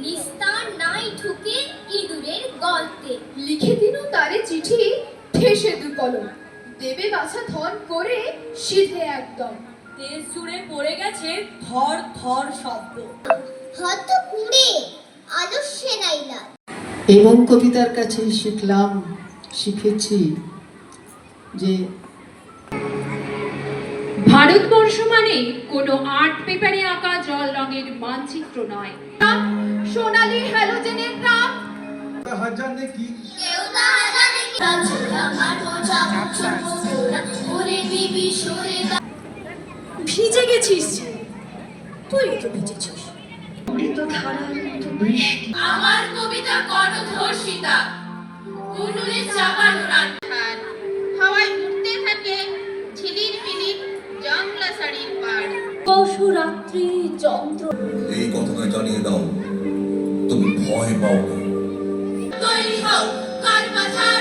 নিস্তার নাই ঠুকে ইঁদুরের গর্তে। লিখে দিনু তারে চিঠি ঠেসে দু কলম, দেবে বাছা ধন করে সিধে একদম। দেশ জুড়ে পড়ে গেছে থর থর শব্দ। হত পুড়ে আলস্যে নাইলা। এবং কবিতার কাছে শিখেছি যে ভারতবর্ষ মানে কোনো আর্ট পেপারে আঁকা জল রঙের মানচিত্র নয়। সোনালী হ্যালোজেনের রাত হাজানে কি কেউ তাহা জানে কি রাজুলা মারো চাপ চুপোরা ওরে বিবি সরে। ভিজে গেছিস, তুই তো ভিজেছিস। অমৃত ধারার মতো বৃষ্টি। আমার কবিতা কণ্ঠধর্ষিতা উনুনে চাপানো রাত। হাওয়ায় উঠতে থাকে ঝিলির মিলির জংলা শাড়ির পাড়। কৌশরাত্রি যন্ত্র। এই কথাটা জানিয়ে দাও তুমি ভয় পাও না। তৈরি হও কার মাথার